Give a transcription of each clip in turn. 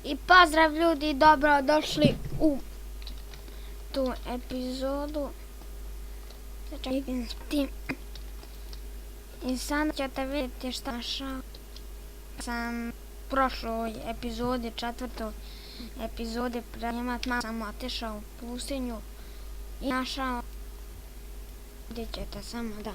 I pozdrav ljudi, dobro došli u tu epizodu. I sada ćete vidjeti šta našao sam prošloj epizodi, četvrtoj epizodi premat. Sam otišao u pustinju i našao, vidjet ćete samo da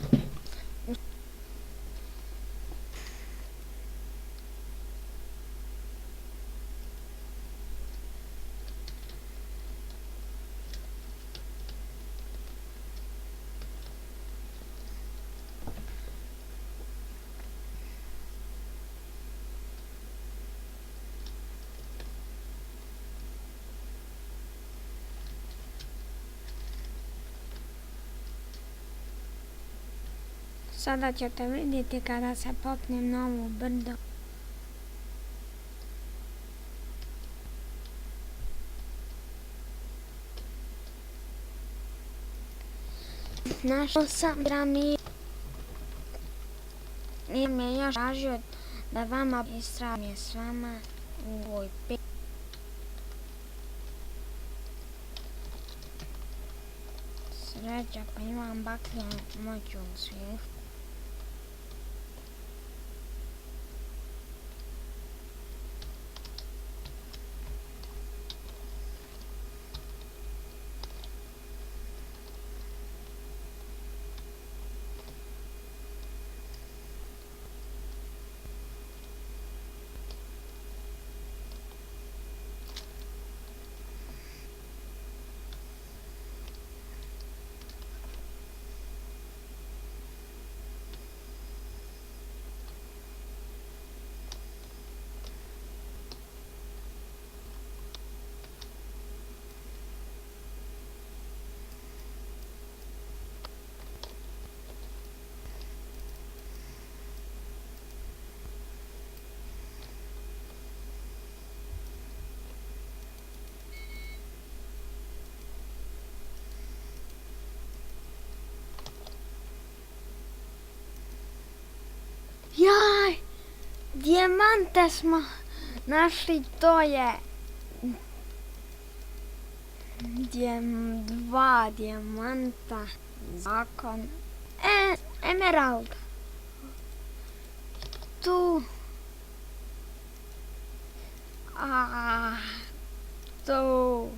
sada ćete vidjeti kada se popnem na ovo brdo. Našao sam piramid i mi je još tražio da vama istražim s vama u ovoj sreća, pa imam baklju moću u svijetu. Jaj, dijamante smo našli, to je dva dijamanta, zakon, emerald, tu, tu.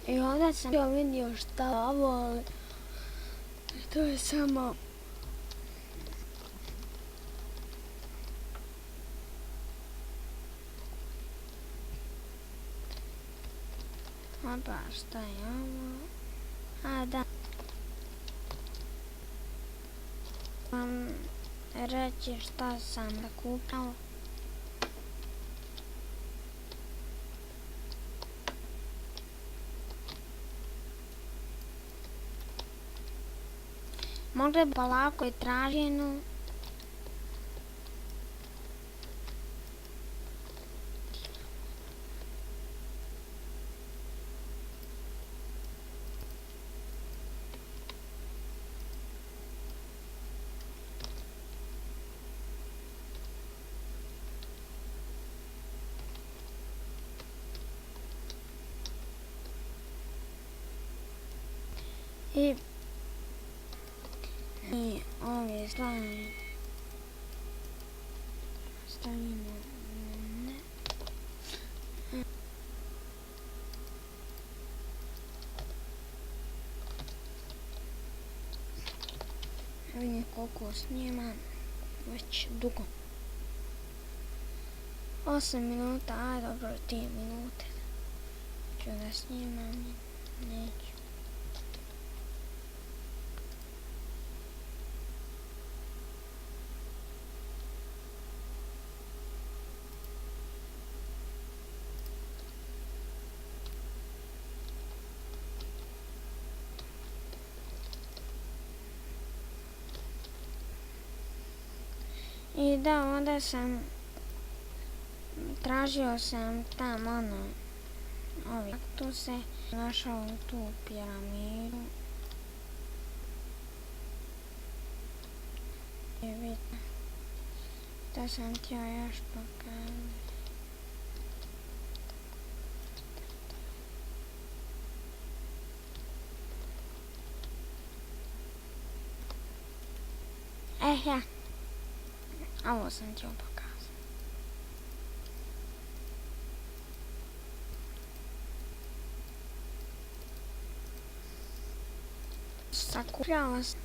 I onda sam vidio šta je ovo, ali to je samo Opa, šta je ovo? A, da. Vam reći šta sam zakupao. Mogli bi polako i tražinu. I ove stvari stavimo ne. Vidim koliko snimam već dugo. 8 minuta, a dobro 3 minute ću da snimam, neću. I da, onda sam tražio sam tamo ovi kaktuse, našao tu piramidu. I vidite, da sam htio još pokazati. Ja. Ovo sam htio pokazati. Sakupljala sam.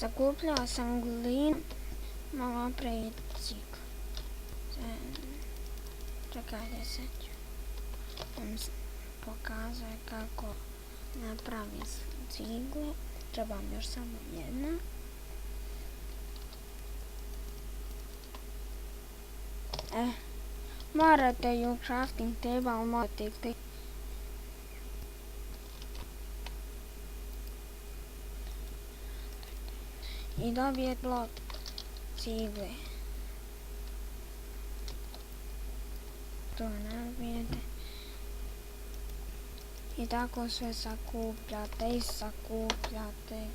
Zakupljala sam glinu, malo napraviti cikl. Čekajte, sad ću vam pokazati kako napravim cigle. Treba mi još samo jedna. Morate ju crafting table, ali morate ih i dobijete blok cigle. To nabijete. I tako sve sakupljate i sakupljate.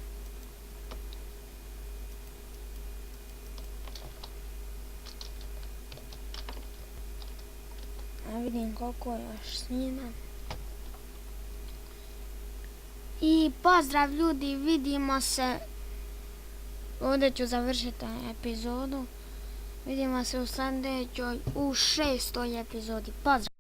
A vidim koliko još snimam. I pozdrav ljudi, vidimo se. Ovdje ću završiti epizodu. Vidimo se u sljedećoj, u 6. epizodi. Pozdrav!